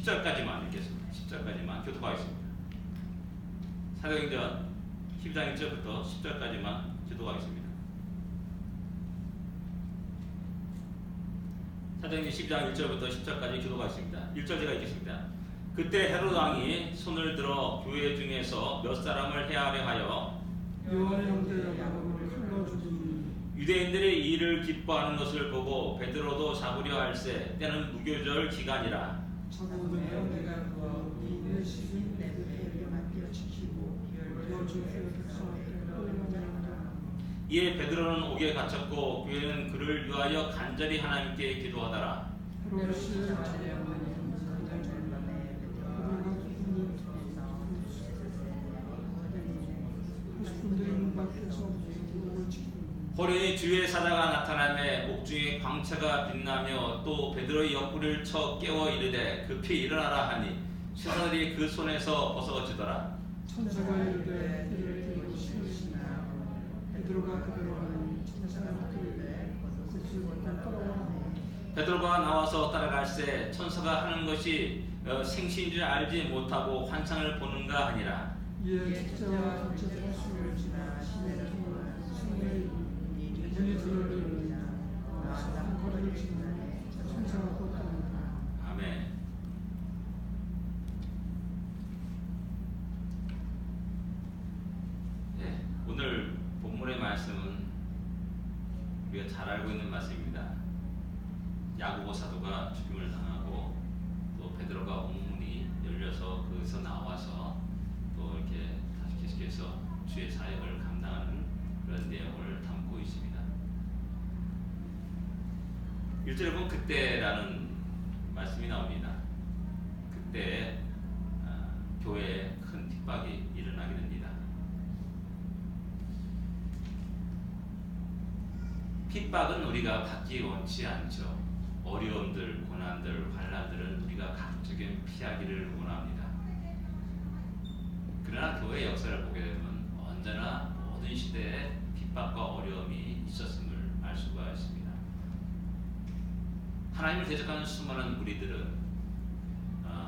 10절까지만 읽겠습니다. 10절까지만 교독하겠습니다. 사도행전 12장 1절부터 10절까지만 교독하겠습니다. 사도행전 12장 1절부터 10절까지 교독하겠습니다. 1절 제가 읽겠습니다. 그때 헤로드 왕이 손을 들어 교회 중에서 몇 사람을 해하려 하여 요한의 형제 야고보를 칼로 죽이니 유대인들이 이 일을 기뻐하는 것을 보고 베드로도 잡으려 할세 때는 무교절 기간이라. 모든 형제가 그와 이내 시즌 내부에 맡겨 지키고 여 주의 백성에게 끌려나가라. 이에 베드로는 옥에 갇혔고 교회는 그를 위하여 간절히 하나님께 기도하더라. 헤롯이 호련히 주의 사자가 나타나매 옥중에 광채가 빛나며 또 베드로의 옆구리를 쳐 깨워 이르되 급히 일어나라 하니 신사들이 그 손에서 벗어지더라. 천사가 이르되 이를 들고 신으시나 베드로가 그대로 하니 천사가 이르되 곧을 따라오라. 베드로가 나와서 따라갈새 천사가 하는 것이 생시인 줄 알지 못하고 환상을 보는가 하니라. 이에 첫째와 둘째 사수를 지나 시내를 통하여 성의 문이 들어오니 한 거리를 지나 천사가 곧 따른다. 아멘. 네, 오늘 본문의 말씀은 우리가 잘 알고 있는 말씀입니다. 야고보 사도가 죽임을 당하고 또 베드로가 옥문이 열려서 거기서 나와서 또 이렇게 다시 계속해서 주의 사역을 감당하는 그런 내용을 담고 있습니다. 1절에 보면 그때라는 말씀이 나옵니다. 그때 교회에 큰 핍박이 일어나게 됩니다. 핍박은 우리가 받기 원치 않죠. 어려움들, 고난들, 환난들은 우리가 각적인 피하기를 원합니다. 그러나 교회 역사를 보게 되면 언제나 모든 시대에 핍박과 어려움이 있었음을 알 수가 있습니다. 하나님을 대적하는 수많은 무리들은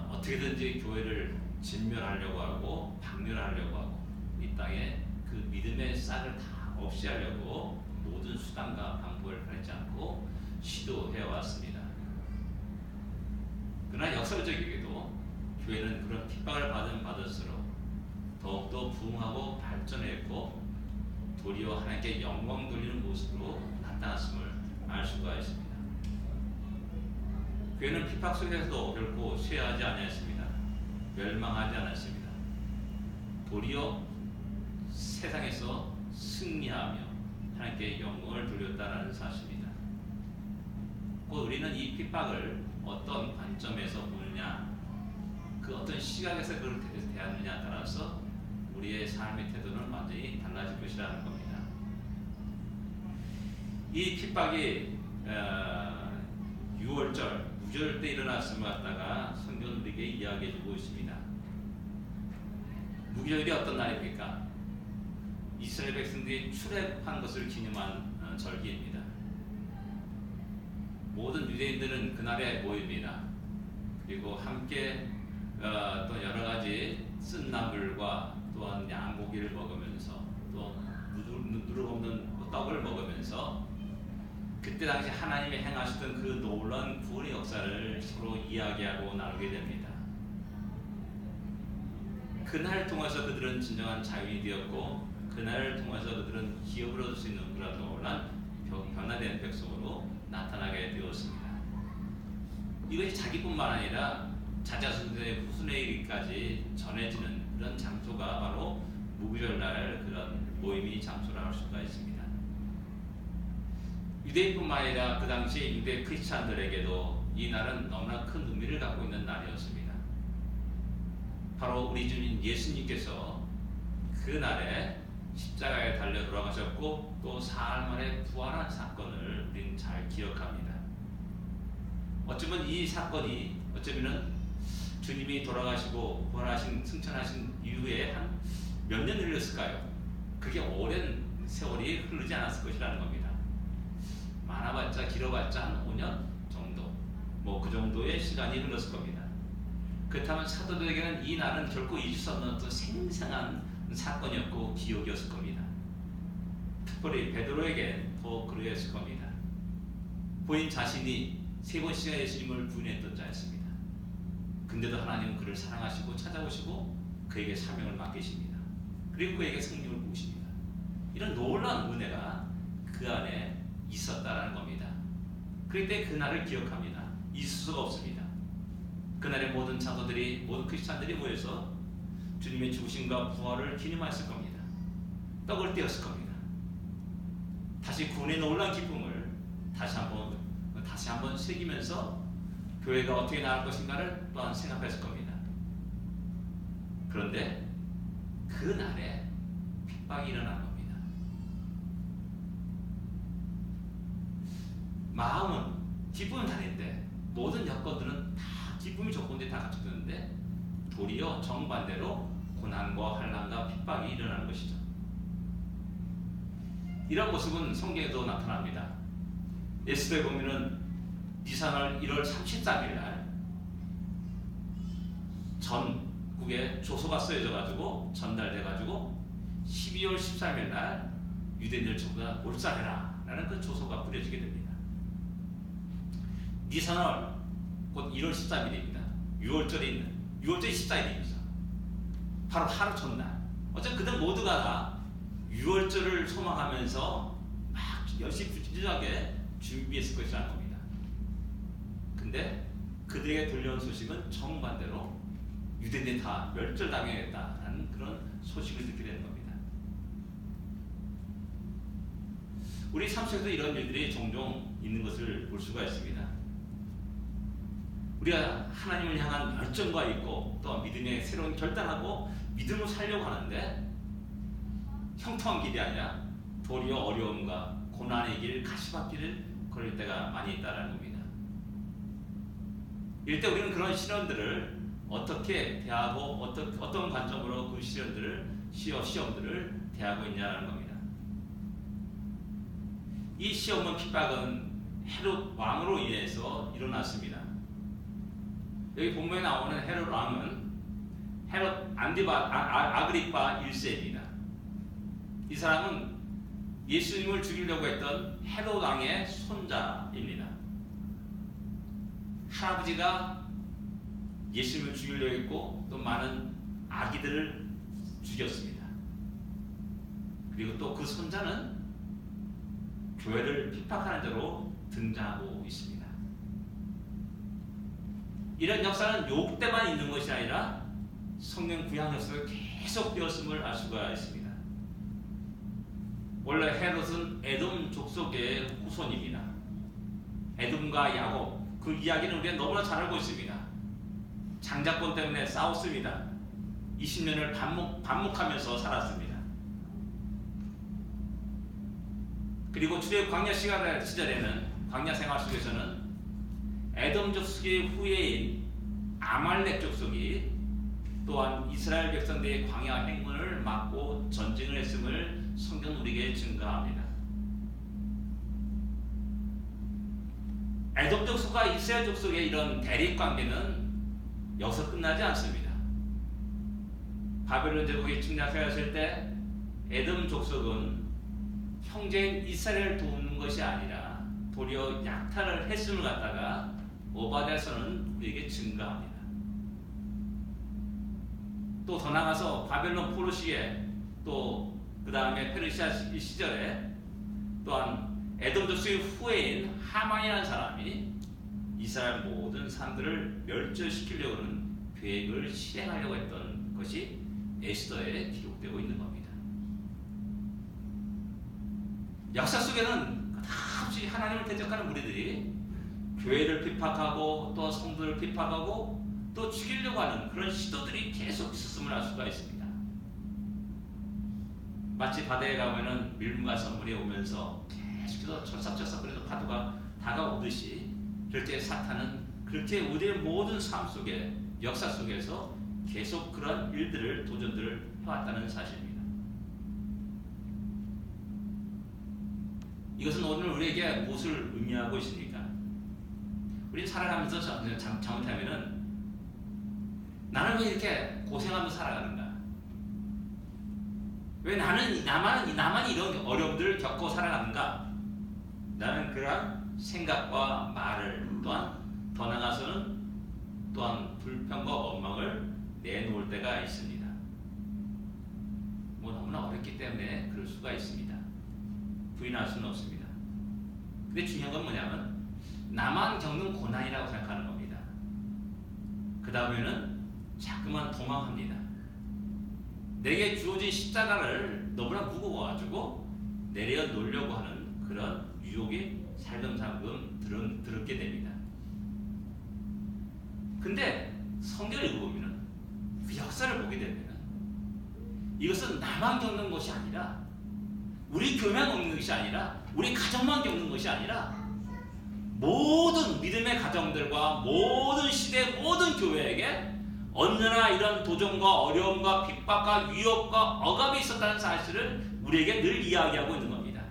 어떻게든지 교회를 진멸하려고 하고 박멸하려고 하고 이 땅에 그 믿음의 싹을 다 없이 하려고 모든 수단과 방법을 가리지 않고 시도해 왔습니다. 그러나 역설적이게도 교회는 그런 핍박을 받을수록 더욱더 부흥하고 발전했고 도리어 하나님께 영광 돌리는 모습으로 나타났음을 알 수가 있습니다. 교회는 핍박 속에서도 결코 쇠하지 않았습니다. 멸망하지 않았습니다. 도리어 세상에서 승리하며 하나님께 영광을 돌렸다는 사실입니다. 곧 우리는 이 핍박을 어떤 관점에서 보느냐, 그 어떤 시각에서 그걸 대하느냐에 따라서 우리의 삶의 태도는 완전히 달라질 것이라는 겁니다. 이 핍박이 6월절 무절 때 일어났음을 갖다가 성경은 우리에게 이야기해주고 있습니다. 무교절이 어떤 날입니까? 이스라엘 백성들이 출애굽한 것을 기념한 절기입니다. 모든 유대인들은 그날에 모입니다. 그리고 함께 또 여러 가지 쓴나물과 또한 양고기를 먹으면서 또 누룩 없는 떡을 먹으면서 그때 당시 하나님이 행하시던 그 놀라운 구원의 역사를 서로 이야기하고 나누게 됩니다. 그날을 통해서 그들은 진정한 자유인이 되었고 그날을 통해서 그들은 기업을 얻을 수 있는 그런 놀란 변화된 백성으로 나타나게 되었습니다. 이것이 자기뿐만 아니라 자자손들의 후손에 이르기까지 전해지는 그런 장소가 바로 무교절날 그런 모임이 장소라 할 수가 있습니다. 유대인뿐만 아니라 그 당시 유대 크리스찬들에게도 이 날은 너무나 큰 의미를 갖고 있는 날이었습니다. 바로 우리 주님 예수님께서 그 날에 십자가에 달려 돌아가셨고 또 사흘 만에 부활한 사건을 우리는 잘 기억합니다. 어쩌면 이 사건이 어쩌면은 주님이 돌아가시고 부활하신 승천하신 이후에 한 몇 년 흘렸을까요? 그게 오랜 세월이 흐르지 않았을 것이라는 겁니다. 많아봤자 길어봤자 한 5년 정도 뭐 그 정도의 시간이 흘렀을 겁니다. 그렇다면 사도들에게는 이 날은 결코 잊을 수 없는 어떤 생생한 사건이었고 기억이었을 겁니다. 특별히 베드로에게 더 그러했을 겁니다. 본인 자신이 3번씩이나 예수님을 부인했던 자였습니다. 근데도 하나님은 그를 사랑하시고 찾아오시고 그에게 사명을 맡기십니다. 그리고 그에게 성령을 부으십니다. 이런 놀라운 은혜가 그 안에 있었다라는 겁니다. 그럴 때 그날을 기억합니다. 잊을 수가 없습니다. 그날의 모든 장로들이, 모든 크리스찬들이 모여서 주님의 죽으심과 부활을 기념했을 겁니다. 떡을 떼었을 겁니다. 다시 구원의 놀라운 기쁨을 다시 한번 새기면서 교회가 어떻게 나갈 것인가를 또한 생각했을 겁니다. 그런데 그날에 핍박이 일어난 겁니다. 마음은 기쁨은 다른데 모든 여건들은 다 기쁨이 조건들이 다 갖춰졌는데 도리어 정반대로 고난과 환난과 핍박이 일어나는 것이죠. 이런 모습은 성경에도 나타납니다. 에스더에 보면은 니산월 1월 33일 날 전국에 조서가 쓰여져 가지고 전달돼 가지고 12월 13일 날 유대인들 전부 다 몰살해라 라는 그 조서가 뿌려지게 됩니다. 니산월 곧 1월 13일입니다. 6월절이 있는 6월절이 14일입니다. 바로 하루 전날. 어차피 그들 모두가 다 6월절을 소망하면서 막 열심히 부지런하게 준비했을 것이라는 겁니다. 근데 그들에게 들려온 소식은 정반대로 유대인들이 다 멸절당했다라는 그런 소식을 듣게 되는 겁니다. 우리 삶 속에도 이런 일들이 종종 있는 것을 볼 수가 있습니다. 우리가 하나님을 향한 열정과 있고 또 믿음의 새로운 결단하고 믿음을 살려고 하는데 형통한 길이 아니라 도리어 어려움과 고난의 길, 가시밭길을 걸을 때가 많이 있다는 겁니다. 이럴 때 우리는 그런 시련들을 어떻게 대하고 어떤 관점으로 그 시험들을 대하고 있냐는 겁니다. 이 시험은 핍박은 헤롯 왕으로 인해서 일어났습니다. 여기 본문에 나오는 헤롯 왕은 헤롯 아그리파 1세입니다. 이 사람은 예수님을 죽이려고 했던 헤롯 왕의 손자입니다. 할아버지가 예수님을 죽이려고 했고 또 많은 아기들을 죽였습니다. 그리고 또 그 손자는 교회를 핍박하는 자로 등장하고 있습니다. 이런 역사는 욥 때만 있는 것이 아니라 성경 구약 역사가 계속되었음을 알 수가 있습니다. 원래 헤롯은 에돔 족속의 후손입니다. 에돔과 야곱, 그 이야기는 우리가 너무나 잘 알고 있습니다. 장자권 때문에 싸웠습니다. 20년을 반목하면서 살았습니다. 그리고 출애굽 광야 시절에는 광야 생활 속에서는 에돔 족속의 후예인 아말렉 족속이 또한 이스라엘 백성들의 광야 행군을 막고 전쟁을 했음을 성경 우리에게 증거합니다. 에돔 족속과 이스라엘 족속의 이런 대립 관계는 여기서 끝나지 않습니다. 바벨론 제국이 침략하였을 때 에돔 족속은 형제인 이스라엘을 돕는 것이 아니라 도리어 약탈을 했음을 갖다가 오바댜서는 우리에게 증거합니다. 또 더 나가서 바벨론 포로 시에 또 그 다음에 페르시아 시절에 또한 에돔 족속의 후예인 하만이라는 사람이 이스라엘 모든 사람들을 멸절시키려고 하는 계획을 실행하려고 했던 것이 에스더에 기록되고 있는 겁니다. 역사 속에는 끝없이 하나님을 대적하는 무리들이 교회를 핍박하고 또 성도를 핍박하고 또 죽이려고 하는 그런 시도들이 계속 있었음을 알 수가 있습니다. 마치 바다에 가면은 밀물과 선물이 오면서 계속해서 철썩철썩거리는 파도가 다가오듯이 그럴 때 사탄은 그렇게 우리의 모든 삶 속에 역사 속에서 계속 그런 일들을 도전들을 해왔다는 사실입니다. 이것은 오늘 우리에게 무엇을 의미하고 있습니까? 우리는 살아가면서 잘못하면은 나는 왜 이렇게 고생하면서 살아가는가? 왜 나만 이런 어려움들을 겪고 살아가는가? 나는 그러한 생각과 말을 또한 더 나아가서는 또한 불평과 원망을 내놓을 때가 있습니다. 뭐 너무나 어렵기 때문에 그럴 수가 있습니다. 부인할 수는 없습니다. 근데 중요한 건 뭐냐면 나만 겪는 고난이라고 생각하는 겁니다. 그 다음에는 자꾸만 도망합니다. 내게 주어진 십자가를 너무나 무거워가지고 내려놓으려고 하는 그런 유혹이 살금살금 들었게 됩니다. 근데 성경을 읽어보면 그 역사를 보게 되면 이것은 나만 겪는 것이 아니라 우리 교회만 겪는 것이 아니라 우리 가정만 겪는 것이 아니라 모든 믿음의 가정들과 모든 시대 모든 교회에게 언제나 이런 도전과 어려움과 핍박과 위협과 억압이 있었다는 사실을 우리에게 늘 이야기하고 있는 겁니다.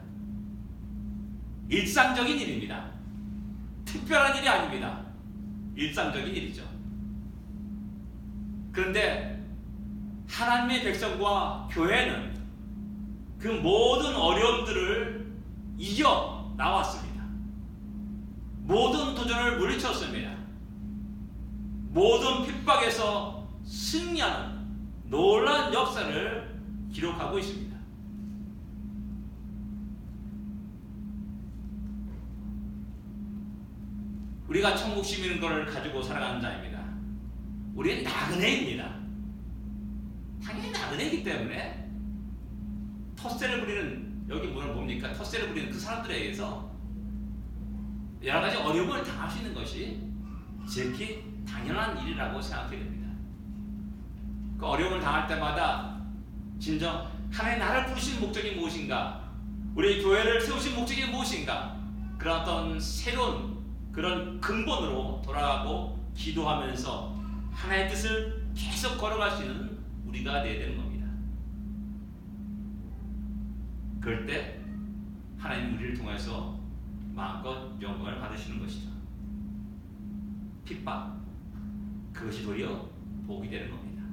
일상적인 일입니다. 특별한 일이 아닙니다. 일상적인 일이죠. 그런데 하나님의 백성과 교회는 그 모든 어려움들을 이겨 나왔습니다. 모든 도전을 물리쳤습니다. 모든 핍박에서 승리하는 놀라운 역사를 기록하고 있습니다. 우리가 천국 시민권을 가지고 살아가는 자입니다. 우리는 나그네입니다. 당연히 나그네이기 때문에 텃세를 부리는 여기 뭡니까? 텃세를 부리는 그 사람들에 의해서 여러 가지 어려움을 당할 수 있는 것이 지극히 당연한 일이라고 생각하게 됩니다. 그 어려움을 당할 때마다 진정 하나님 나를 부르신 목적이 무엇인가? 우리 교회를 세우신 목적이 무엇인가? 그런 어떤 새로운 그런 근본으로 돌아가고 기도하면서 하나님의 뜻을 계속 걸어갈 수 있는 우리가 되어야 되는 겁니다. 그럴 때 하나님 우리를 통해서 마음껏 영광을 받으시는 것이죠. 핍박, 그것이 도리어 복이 되는 겁니다.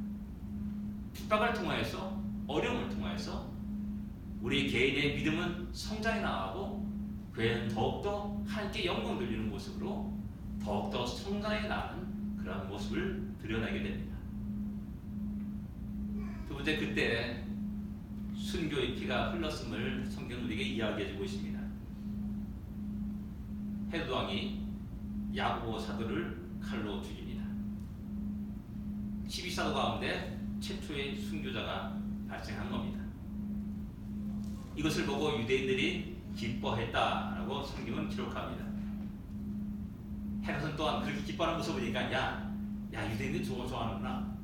핍박을 통하여서 어려움을 통하여서 우리 개인의 믿음은 성장해 나가고 교회는 더욱더 하나님께 영광 돌리는 모습으로 더욱더 성장해 나가는 그런 모습을 드러내게 됩니다. 두 번째, 그때 순교의 피가 흘렀음을 성경은 우리에게 이야기해주고 있습니다. 헤롯 왕이 야고보 사도를 칼로 죽입니다. 12사도 가운데 최초의 순교자가 발생한 겁니다. 이것을 보고 유대인들이 기뻐했다라고 성경은 기록합니다. 헤롯은 또한 그렇게 기뻐하는 모습을 보니까 야 유대인들이 좋아하는구나.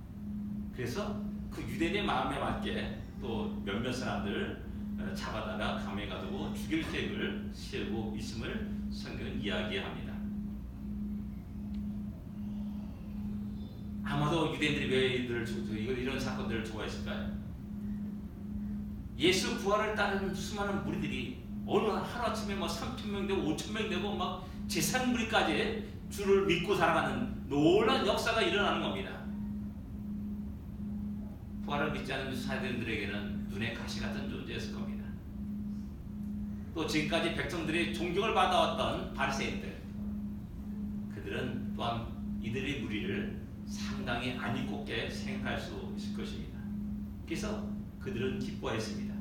그래서 그 유대인의 마음에 맞게 또 몇몇 사람들을 잡아다가 감에 가두고 죽일 계획을 세우고 있음을 성경은 이야기합니다. 아마도 유대인들이 왜 이런 사건들을 좋아했을까요? 예수 부활을 따르는 수많은 무리들이 어느 하루아침에 3,000명 되고 5,000명 되고 막 제사장무리까지 주를 믿고 살아가는 놀라운 역사가 일어나는 겁니다. 부활을 믿지 않는 사도들에게는 눈의 가시 같은 존재였을 겁니다. 또 지금까지 백성들이 존경을 받아왔던 바리새인들, 그들은 또한 이들의 무리를 상당히 안 이롭게 생각할 수 있을 것입니다. 그래서 그들은 기뻐했습니다.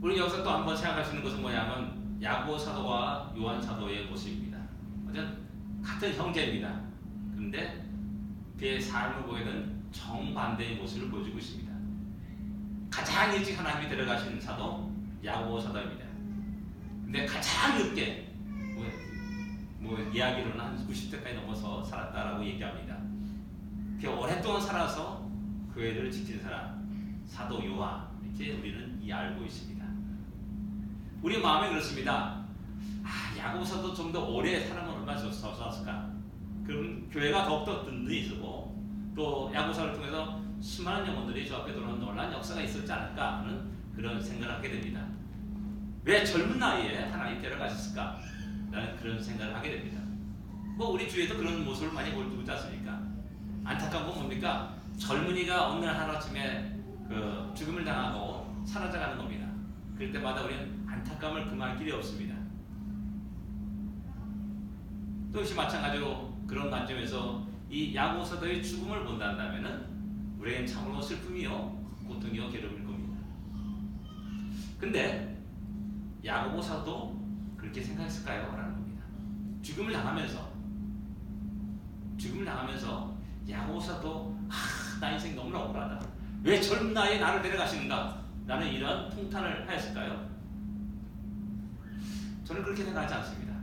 우리 여기서 또 한번 생각할 수 있는 것은 뭐냐면 야고보 사도와 요한 사도의 모습입니다. 어쨌든 같은 형제입니다. 그런데 그의 삶을 보이는 정반대의 모습을 보여주고 있습니다. 가장 일찍 하나님이 데려가신 사도 야고보 사도입니다. 근데 가장 늦게 이야기로는 한 90대까지 넘어서 살았다라고 얘기합니다. 그 오랫동안 살아서 교회를 지킨 사람 사도 요한, 이렇게 우리는 알고 있습니다. 우리 마음에 그렇습니다. 야고보 사도 좀 더 오래 살아면 얼마나 좋았을까? 그럼 교회가 더욱더 든든해지고 또 야고보 사도를 통해서 수많은 영혼들이 저 앞에 들어오는 놀라운 역사가 있었지 않을까 하는 그런 생각을 하게 됩니다. 왜 젊은 나이에 하나님 데려가셨을까? 라는 그런 생각을 하게 됩니다. 뭐 우리 주위에도 그런 모습을 많이 보여주지 않습니까? 안타까운 건 뭡니까? 젊은이가 어느 날 하루아침에 그 죽음을 당하고 사라져가는 겁니다. 그럴 때마다 우리는 안타까움을 금할 길이 없습니다. 또 역시 마찬가지로 그런 관점에서 이 야고보 사도의 죽음을 본다면은 우리에겐 참으로 슬픔이요, 고통이요, 괴로움일 겁니다. 근데 야고보 사도 그렇게 생각했을까요? 라는 겁니다. 죽음을 당하면서 야고보 사도 나 인생 너무나 억울하다. 왜 젊은 나이에 나를 데려가시는가? 라는 이런 통탄을 하였을까요? 저는 그렇게 생각하지 않습니다.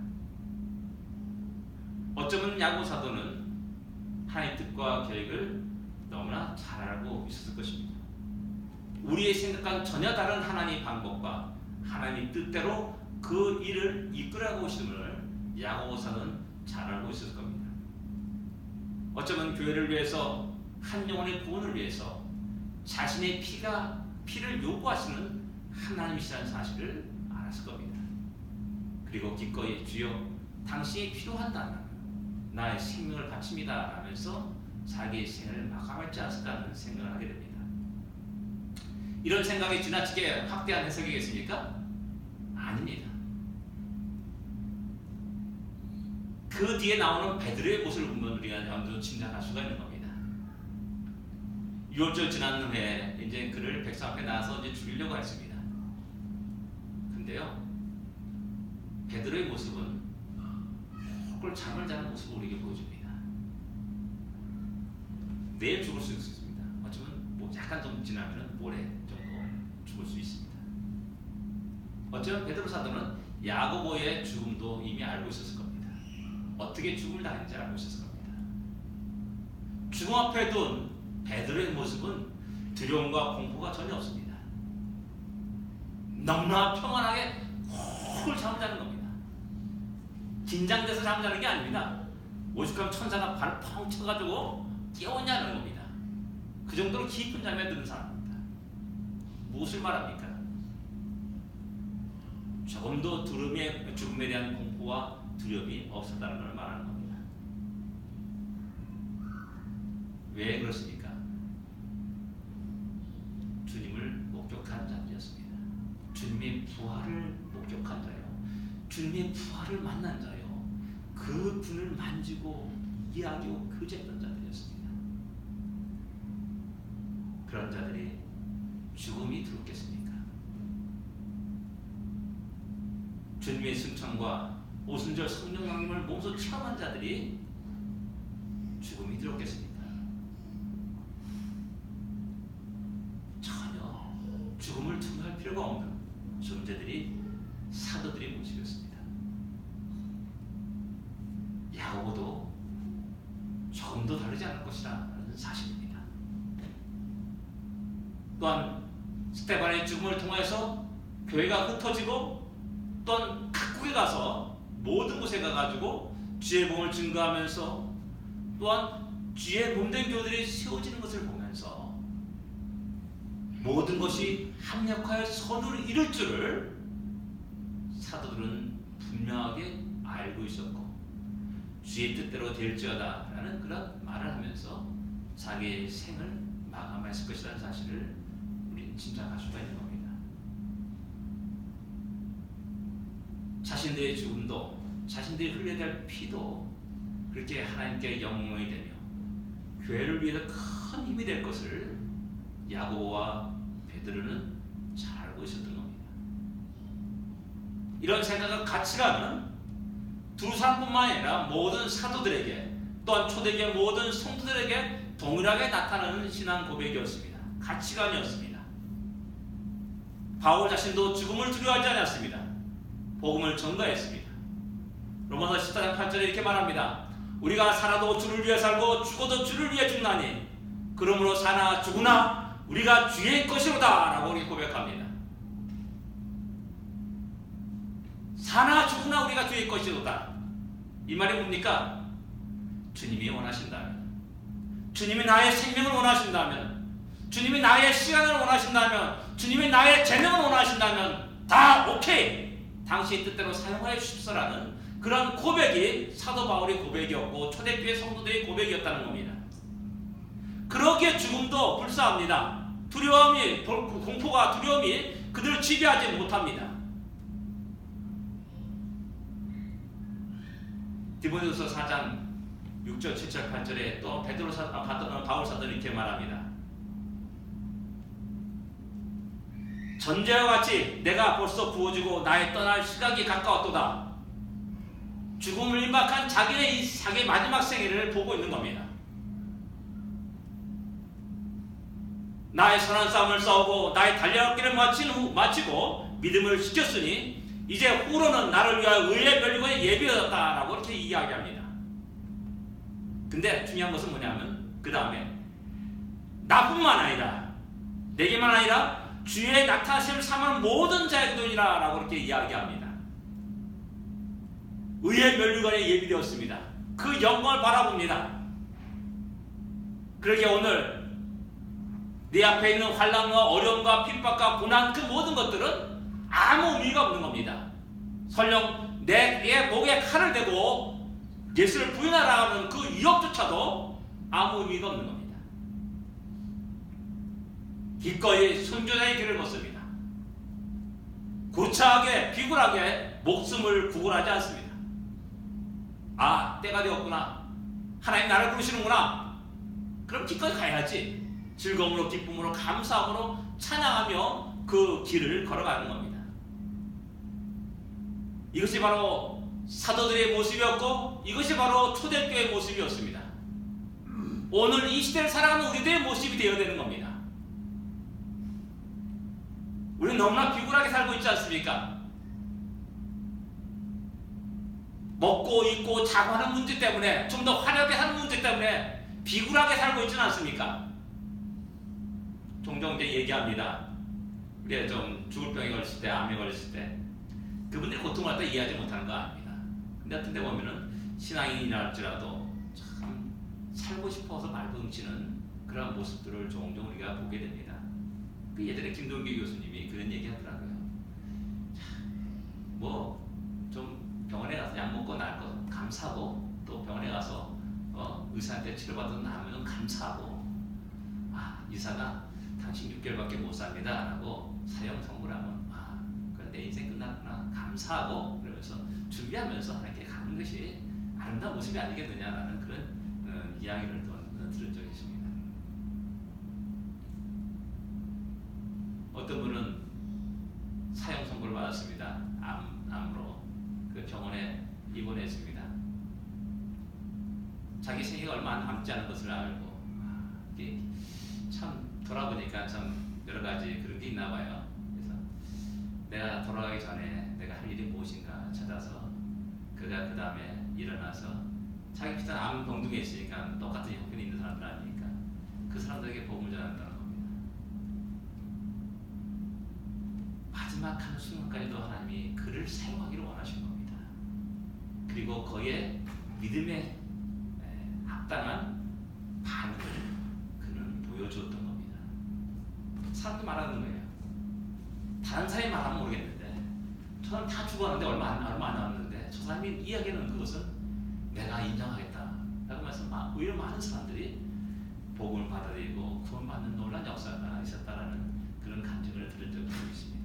어쩌면 야고보 사도는 하나님의 뜻과 계획을 너무나 잘 알고 있었을 것입니다. 우리의 생각과는 전혀 다른 하나님의 방법과 하나님의 뜻대로 그 일을 이끌어가고 있음을 야고보 사도는 잘 알고 있었을 겁니다. 어쩌면 교회를 위해서, 한 영혼의 구원을 위해서 자신의 피를 요구하시는 하나님이시라는 사실을 알았을 겁니다. 그리고 기꺼이 주여 당신이 필요한다면 나의 생명을 바칩니다 라면서 자기의 생을 마감하지 않았을까 하는 생각을 하게 됩니다. 이런 생각이 지나치게 확대한 해석이겠습니까? 아닙니다. 그 뒤에 나오는 베드로의 모습을 보면 우리가 먼저 짐작할 수가 있는 겁니다. 6월절 지난 후에 이제 그를 백성 앞에 나와서 이제 죽이려고 했습니다. 근데요, 베드로의 모습은 그걸 잠을 자는 모습을 우리에게 보여줍니다. 내일 죽을 수 있습니다. 어쩌면 뭐 약간 좀 지나면 모레 정도 죽을 수 있습니다. 어쩌면 베드로 사도는 야고보의 죽음도 이미 알고 있었을 겁니다. 어떻게 죽음을 당했는지 알고 있었을 겁니다. 죽음 앞에 둔 베드로의 모습은 두려움과 공포가 전혀 없습니다. 너무나 평안하게 홀 잠을 자는 겁니다. 긴장돼서 잠을 자는 게 아닙니다. 오죽하면 천사가 발을 펑 쳐가지고 깨웠냐는 겁니다. 그 정도로 깊은 잠에 드는 사람입니다. 무엇을 말합니까? 조금도 죽음에 대한 공포와 두려움이 없었다는 걸 말하는 겁니다. 왜 그렇습니까? 주님을 목격한 자들이었습니다. 주님의 부활을 목격한 자요, 주님의 부활을 만난 자요, 그 분을 만지고 이야기하고 교제했던 자들이었습니다. 그런 자들이 죽음이 두렵겠습니까? 주님의 승천과 오순절 성령 강림을 몸소 체험한 자들이 죽음이 두렵겠습니까? 전혀 죽음을 두려워할 필요가 없는 존재들이 사도들의 모습이었습니다. 야고보도 조금도 다르지 않을 것이라는 사실입니다. 또한 스테반의 죽음을 통해서 교회가 흩어지고, 또한 각국에 가서 모든 곳에 가가지고 주의 복음을 증거하면서, 또한 주의 몸된 교회들이 세워지는 것을 보면서 모든 것이 합력하여 선을 이룰 줄을 사도들은 분명하게 알고 있었고, 주의 뜻대로 될지어다 라는 그런 말을 하면서 자기의 생을 마감했을 것이라는 사실을 우리는 짐작할 수가 있는 겁니다. 자신들의 죽음도, 자신들이 흘려야 될 피도 그렇게 하나님께 영광이 되며 교회를 위해서 큰 힘이 될 것을 야고보와 베드로는 잘 알고 있었던 겁니다. 이런 생각과 가치관은 두 사람뿐만 아니라 모든 사도들에게, 또한 초대교회 모든 성도들에게 동일하게 나타나는 신앙 고백이었습니다. 가치관이었습니다. 바울 자신도 죽음을 두려워하지 않았습니다. 복음을 전가했습니다. 로마서 14장 8절에 이렇게 말합니다. 우리가 살아도 주를 위해 살고 죽어도 주를 위해 죽나니 그러므로 사나 죽으나 우리가 주의 것이로다 라고 우리 고백합니다. 사나 죽으나 우리가 주의 것이로다. 이 말이 뭡니까? 주님이 원하신다면, 주님이 나의 생명을 원하신다면, 주님이 나의 시간을 원하신다면, 주님이 나의 재능을 원하신다면 다 오케이, 당신의 뜻대로 사용하여 주십시오라는 그런 고백이 사도 바울의 고백이었고 초대교회 성도들의 고백이었다는 겁니다. 그러기에 죽음도 불사합니다. 두려움이, 공포가, 두려움이 그들을 지배하지 못합니다. 디모데후서 4장 6절, 7절, 8절에 또 바울 사도는 이렇게 말합니다. 전제와 같이 내가 벌써 부어지고 나의 떠날 시각이 가까웠도다. 죽음을 임박한 자기의 마지막 생애를 보고 있는 겁니다. 나의 선한 싸움을 싸우고 나의 달려갈 길을 마치고 믿음을 지켰으니 이제 후로는 나를 위하여 의의 멸류관이 예비되었다라고 이렇게 이야기합니다. 근데 중요한 것은 뭐냐면 그 다음에 나뿐만 아니라 내게만 아니라 주의 나타나심을 사모하는 모든 자에게도니라 라고 이렇게 이야기합니다. 의의 멸류관이 예비되었습니다. 그 영광을 바라봅니다. 그러기에 오늘 내 앞에 있는 환난과 어려움과 핍박과 고난 그 모든 것들은 아무 의미가 없는 겁니다. 설령 내 목에 칼을 대고 예수를 부인하라는 그 위협조차도 아무 의미가 없는 겁니다. 기꺼이 순교자의 길을 걷습니다. 고차하게 비굴하게 목숨을 구걸하지 않습니다. 아, 때가 되었구나. 하나님 나를 부르시는구나. 그럼 기꺼이 가야지. 즐거움으로, 기쁨으로, 감사함으로 찬양하며 그 길을 걸어가는 겁니다. 이것이 바로 사도들의 모습이었고 이것이 바로 초대교회의 모습이었습니다. 오늘 이 시대를 살아가는 우리들의 모습이 되어야 되는 겁니다. 우리는 너무나 비굴하게 살고 있지 않습니까? 먹고 입고 자고 하는 문제 때문에, 좀 더 화려하게 하는 문제 때문에 비굴하게 살고 있지는 않습니까? 종종 이제 얘기합니다. 우리가 좀 죽을 병에 걸렸을 때, 암에 걸렸을 때 그분들의 고통을 갖다 이해하지 못하는 거 아닙니다. 근데 어떤 데 보면은 신앙인이라 할지라도 참 살고 싶어서 말동치는 그런 모습들을 종종 우리가 보게 됩니다. 그 예전에 김동기 교수님이 그런 얘기 하더라고요. 뭐 좀 병원에 가서 약 먹고 나을 것 감사하고, 또 병원에 가서 의사한테 치료받은 나면 감사하고, 아, 의사가 당신 6개월밖에 못 삽니다 라고 사형 선고를 하면, 아, 그래 내 인생 끝났구나 감사하고, 그러면서 준비하면서 하나님께 가는 것이 아름다운 모습이 아니겠느냐라는 그런 이야기를 들은 적이 있습니다. 어떤 분은 사형 선고를 받았습니다. 암으로 그 병원에 입원했습니다. 자기 생애가 얼마 남지 않은 것을 알고, 이게 참 돌아보니까 참 여러 가지 그런 게 있나 봐요. 그래서 내가 돌아가기 전에 내가 할 일이 무엇인가 찾아서 그가 그 다음에 일어나서 자기 비슷한 암 병동에 있으니까 똑같은 형편이 있는 사람들 아니니까 그 사람들에게 복음을 전한다는 겁니다. 마지막 한 순간까지도 하나님이 그를 사용하기를 원하신 겁니다. 그리고 그의 믿음에 합당한 반응을 그는 보여주었던 겁니다. 사람들이 말하는 거예요. 다른 사람이 말하면 모르겠는데 저는 다 죽었는데 얼마 안 남았는데 저 사람이 이야기하는 그것은 내가 인정하겠다 라고 말해서 오히려 많은 사람들이 복음을 받아들이고 구원받는 놀라운 역사가 있었다라는 그런 간증을 들은 적이 있습니다.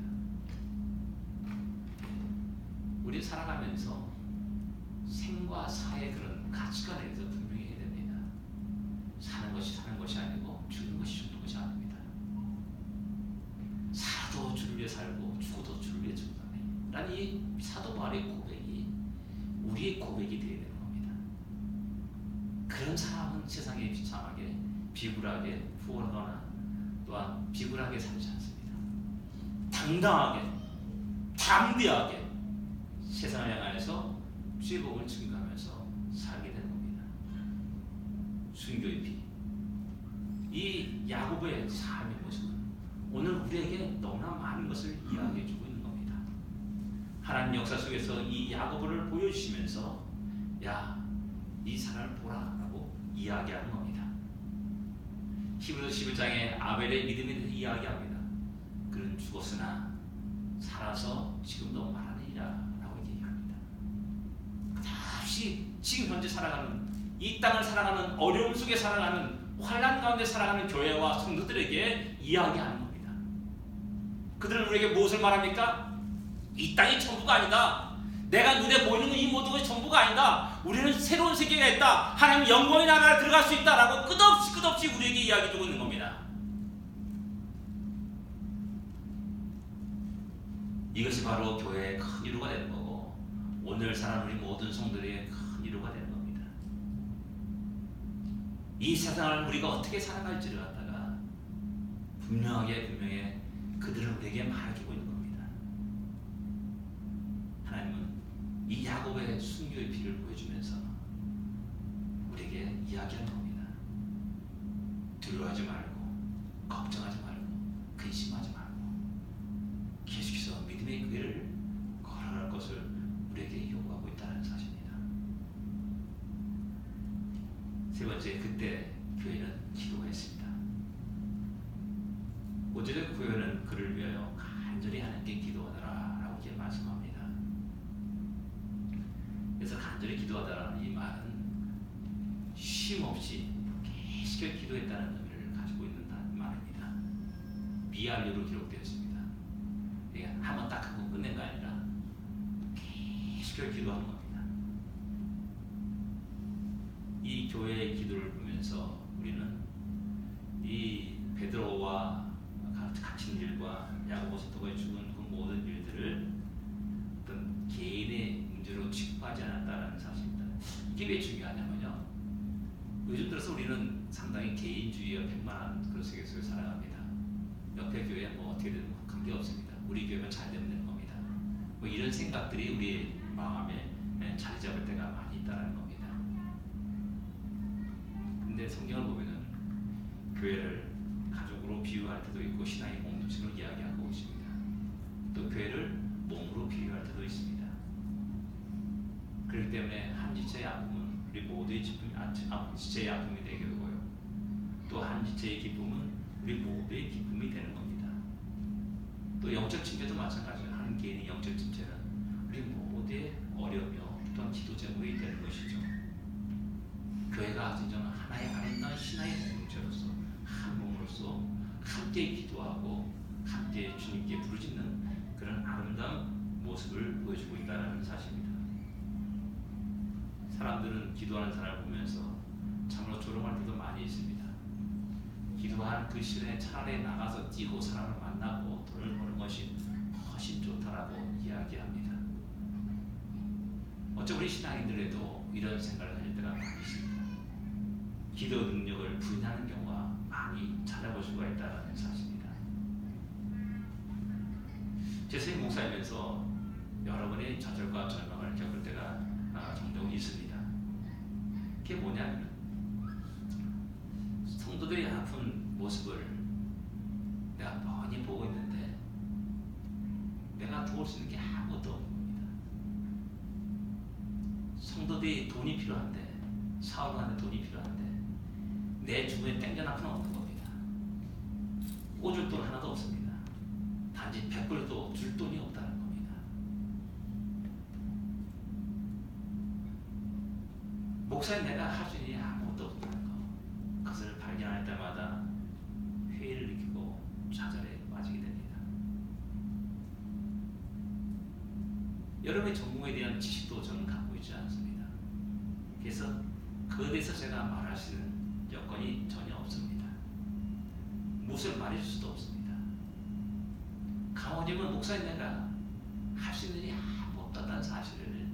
우리 살아가면서 생과 사의 그런 가치관에 대해서 분명히 해야 됩니다. 사는 것이 아니고 죽는 것이 아닙니다. 살아도 주를 위해 살고 죽어도 주를 위해 죽는다는 이 사도 바울의 고백이 우리의 고백이 되어야 되는 겁니다. 그런 사람은 세상에 비참하게 비굴하게 부활하거나 또한 비굴하게 살지 않습니다. 당당하게 담대하게 세상을 향하여서 주의 복음을 증거하면서 살게 되는 겁니다. 순교의 피. 이 야고보의 삶의 모습은 오늘 우리에게 너무나 많은 것을 이야기해주고 있는 겁니다. 하나님 역사 속에서 이 야고보를 보여주시면서 야, 이 사람을 보라라고 이야기하는 겁니다. 히브리서 11장에 아벨의 믿음에 대해서 이야기합니다. 그는 죽었으나 살아서 지금도 말하느니라 라고 얘기합니다. 마치 지금 현재 살아가는 이 땅을 살아가는 어려움 속에 살아가는 환난 가운데 살아가는 교회와 성도들에게 이야기하는 겁니다. 그들은 우리에게 무엇을 말합니까? 이 땅이 전부가 아니다. 내가 눈에 보이는 이 모든 것이 전부가 아니다. 우리는 새로운 세계가 있다. 하나님 영광의 나라에 들어갈 수 있다라고 끝없이 우리에게 이야기해 주고 있는 겁니다. 이것이 바로 교회의 큰 이루가 되는 거고 오늘 사는 우리 모든 성도들의 큰 이루가 되는 겁니다. 이 세상을 우리가 어떻게 살아갈지를 갖다가 분명히 그들은 우리에게 말해주고 있는 겁니다. 하나님은 이 야곱의 순교의 비를 보여주면서 우리에게 이야기하는 겁니다. 두려워하지 말고 걱정하지 말고 근심하지 말고 계속해서 믿음의 길을 걸어갈 것을 우리에게 요구하고 있다는 사실입니다. 세 번째, 그때 교회는 기도했습니다. 5절의 구요는 그를 위하여 간절히 하나님께 기도하더라 라고 이렇게 말씀합니다. 그래서 간절히 기도하더라는 이 말은 쉼없이 계속 기도했다는 의미를 가지고 있는 말입니다. 미알료로 기록되었습니다. 한번 딱 하고 끝낸 거 아니라 계속 기도하는 겁니다. 이 교회의 기도를 보면서 우리는 이 베드로와 갇힌 일과 야고보 사도가 죽은 그 모든 일들을 어떤 개인의 문제로 취급하지 않았다는 사실입니다. 이게 왜 중요하냐면요. 요즘 들어서 우리는 상당히 개인주의와 백만한 그런 세계 속에 살아갑니다. 옆에 교회 뭐 어떻게 되든 관계 없습니다. 우리 교회만 잘 되면 되는 겁니다. 뭐 이런 생각들이 우리 마음에 자리 잡을 때가 많이 있다는 겁니다. 근데 성경을 보면은 교회를 가족으로 비유할 때도 있고 신앙의 공동체로 이야기하고 있습니다. 또 교회를 몸으로 비유할 때도 있습니다. 그렇기 때문에 한 지체의 아픔은 우리 모두의 지체의 아픔이 되게 되고요. 또 한 지체의 기쁨은 우리 모두의 기쁨이 되는 겁니다. 또 영적 침체도 마찬가지예요. 한 개인의 영적 침체는 우리 모두의 어려움이요 또한 기도 제목이 되는 것이죠. 교회가 진정 하나의 아름다운 신앙의 공동체로서 한 몸으로서 함께 기도하고 함께 주님께 부르짖는 그런 아름다운 모습을 보여주고 있다는 사실입니다. 사람들은 기도하는 사람을 보면서 참으로 조롱할 때도 많이 있습니다. 기도한 그 시간에 차라리 나가서 뛰고 사람을 만나고 돈을 버는 것이 훨씬 좋다라고 이야기합니다. 어쩌면 우리 신앙인들에도 이런 생각을 가질 때가 많이 있습니다. 기도 능력을 부인하는 경우가 많이 찾아볼 수가 있다는 사실입니다. 제 선임 목사이면서 여러 번의 좌절과 절망을 겪을 때가 종종 있습니다. 그게 뭐냐면 성도들이 아픈 모습을 내가 뻔히 보고 있는데 내가 도울 수 있는 게 아무것도 없는 겁니다. 성도들이 돈이 필요한데 사업하는데 돈이 필요한데 내 주변에 땡겨나가는 없는 겁니다. 꽂을 돈 하나도 없습니다. 단지 100불도 줄 돈이 없다는 겁니다. 목사님 내가 할 수 있는 일이 아무것도 없다는 거. 그것을 발견할 때마다 회의를 느끼고 좌절에 빠지게 됩니다. 여러분의 전공에 대한 지식도 저는 갖고 있지 않습니다. 그래서 그에 대해서 제가 말할 수 있는 여건이 전혀 없습니다. 무엇을 말해줄 수도 없습니다. 강원님은 목사님 내가 할 수 있는 일이 아무것도 없다는 사실을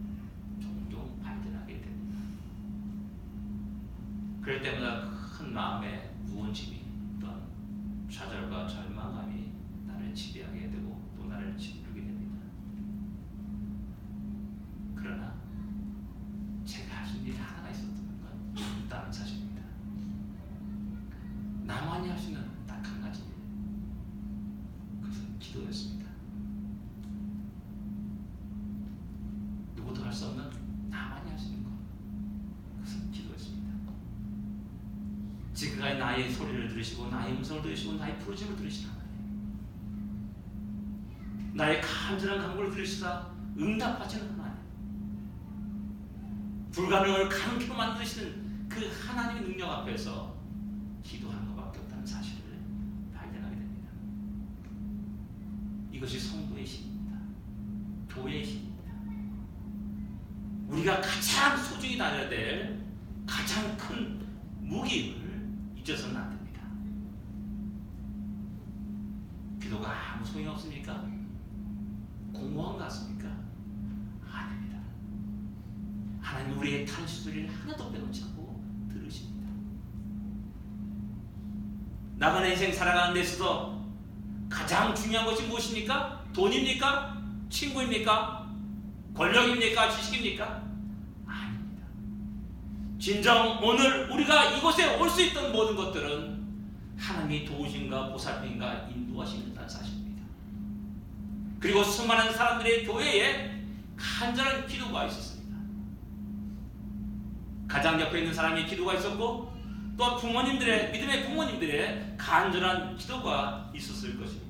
종종 발견하게 됩니다. 그럴 때마다 큰 마음의 무거운 짐이 또한 좌절과 절망감이 나를 지배하게 되고 또 나를 짓누르게 됩니다. 그러나 제가 할 수 있는 일이 하나가 있었던 건 없다는 사실입니다. 나만이 할 수 있는 딱 한 가지 일, 그것은 기도였습니다. 누구도 할 수 없는 나만이 할 수 있는 것, 그것은 기도였습니다. 지금까지 나의 소리를 들으시고 나의 음성을 들으시고 나의 부르짖음을 들으시는 하나님, 나의 간절한 간구를 들으시다 응답하시는 하나님, 불가능을 가능케 만드시는 그 하나님의 능력 앞에서 기도하는 것밖에 없다는 사실을 발견하게 됩니다. 이것이 성도의 신입니다. 교회의 신입니다. 우리가 가장 소중히 다녀야 될 가장 큰 무기를 잊어서는 안 됩니다. 기도가 아무 소용이 없습니까? 공허한 것 같습니까? 아닙니다. 하나님 우리의 탄식 소리를 하나도 빼놓지 않고 들으십니다. 나만의 인생 살아가는 데서도 가장 중요한 것이 무엇입니까? 돈입니까? 친구입니까? 권력입니까? 지식입니까? 아닙니다. 진정 오늘 우리가 이곳에 올 수 있던 모든 것들은 하나님이 도우심과 보살핌과 인도하신다는 사실입니다. 그리고 수많은 사람들의 교회에 간절한 기도가 있었습니다. 가장 옆에 있는 사람의 기도가 있었고 또 부모님들의 믿음의 부모님들의 간절한 기도가 있었을 것입니다.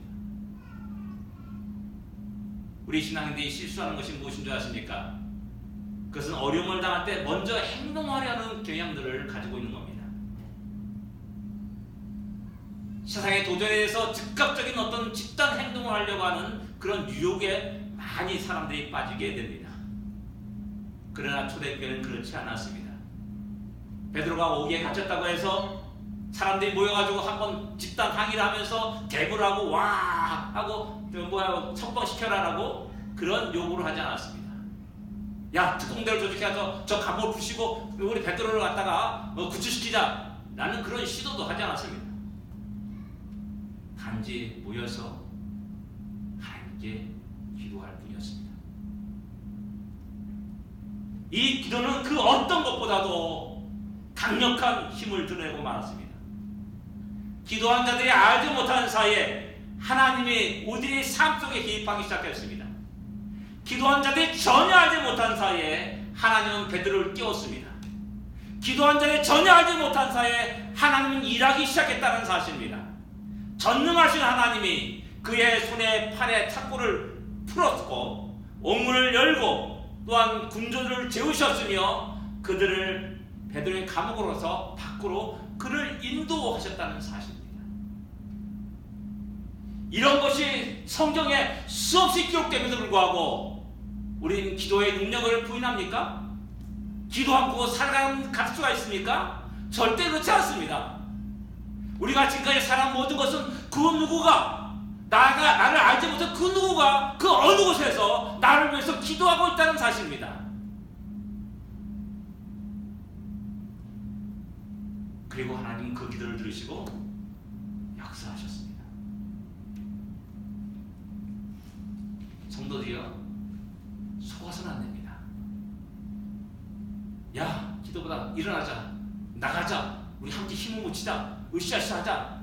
우리 신앙인들이 실수하는 것이 무엇인 줄 아십니까? 그것은 어려움을 당할 때 먼저 행동하려는 경향들을 가지고 있는 겁니다. 세상의 도전에 대해서 즉각적인 어떤 집단 행동을 하려고 하는 그런 유혹에 많이 사람들이 빠지게 됩니다. 그러나 초대교회는 그렇지 않았습니다. 베드로가 오기에 갇혔다고 해서 사람들이 모여가지고 한번 집단 항의를 하면서 대구를 하고 와 하고 석방시켜라라고 그런 요구를 하지 않았습니다. 야 특공대를 조직해서 저 감옥을 부시고 우리 베드로를 갖다가 구출시키자 라는 그런 시도도 하지 않았습니다. 단지 모여서 하나님께 기도할 뿐이었습니다. 이 기도는 그 어떤 것보다도 강력한 힘을 드러내고 말았습니다. 기도한 자들이 알지 못하는 사이에 하나님이 우리의 삶 속에 개입하기 시작했습니다. 기도한 자들이 전혀 알지 못한 사이에 하나님은 베드로를 깨웠습니다. 기도한 자들이 전혀 알지 못한 사이에 하나님은 일하기 시작했다는 사실입니다. 전능하신 하나님이 그의 손에 팔에 착고를 풀었고 옥문을 열고 또한 군주들을 재우셨으며 그들을 베드로의 감옥으로서 밖으로 그를 인도하셨다는 사실입니다. 이런 것이 성경에 수없이 기록됨에도 불구하고 우리는 기도의 능력을 부인합니까? 기도 안 하고 살아갈 수가 있습니까? 절대 그렇지 않습니다. 우리가 지금까지 살아온 모든 것은 그 누구가 나를 알지 못한 그 누구가 그 어느 곳에서 나를 위해서 기도하고 있다는 사실입니다. 그리고 하나님은 그 기도를 들으시고 역사하셨습니다. 성도들이여 속아서는 안 됩니다. 야 기도보다 일어나자 나가자 우리 함께 힘을 묻히자 으쌰으쌰 하자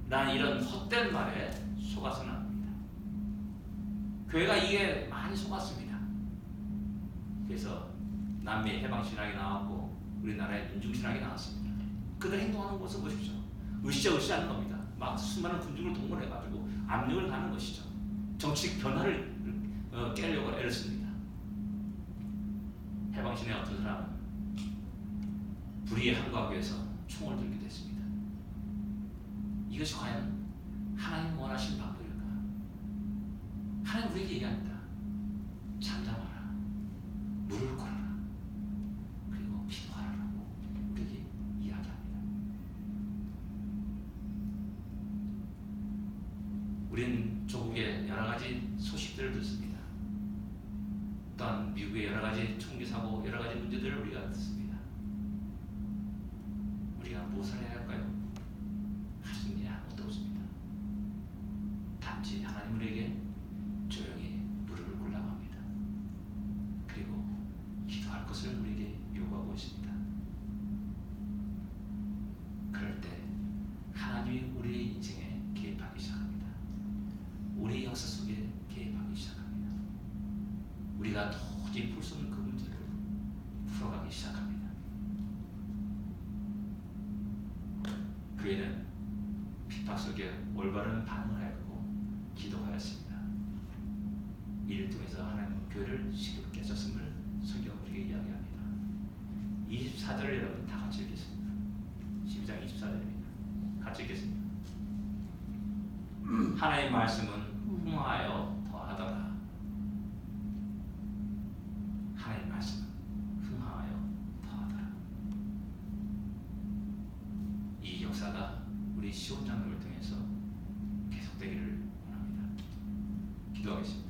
라는 이런 헛된 말에 속아서는 안 됩니다. 교회가 이게 많이 속았습니다. 그래서 남미의 해방신학이 나왔고 우리나라의 민중신학이 나왔습니다. 그들 행동하는 모습 보십시오. 으쌰으쌰 하는 겁니다. 막 수많은 군중을 동원해가지고 압력을 가는 것이죠. 정치적 변화를 깨려고 애를 씁니다. 해방신의 어떤 사람은 불의에 항거하기 위해서 총을 들기도 했습니다. 이것이 과연 하나님 원하시는 방법일까? 하나님 우리에게 얘기합니다. 잠잠하라. 무릎을 꿇어라. 그리고 기도하라고 우리에게 이야기합니다. 우리는 조국의 여러 가지 소식들을 듣습니다. 또한 미국의 여러 가지 총기 사고, 여러 가지 문제들을 우리가 듣습니다. 우리가 무엇을 해야 할까요? 할 수 있는 게 아무것도 없습니다. 단지 하나님 우리에게 조용히 무릎을 꿇라고 합니다. 그리고 기도할 것을 우리에게 요구하고 있습니다. 그럴 때 하나님이 우리의 인생에 개입하기 시작합니다. 우리의 역사 속에 개입하기 시작합니다. 우리가 도저히 풀 수 없는 그 문제를 풀어가기 시작합니다. 교회는 핍박 속에 올바른 반응을 하였고 기도하였습니다. 이를 통해서 하나님은 교회를 시급게 하셨음을 성경은 우리에게 이야기합니다. 24절 여러분 다 같이 읽겠습니다. 12장 24절입니다. 같이 읽겠습니다. 하나님의 말씀은 흥하여 더하더라. 하나님의 말씀은 흥하여 더하더라. 이 역사가 우리 시온 장로를 통해서 계속되기를 원합니다. 기도하겠습니다.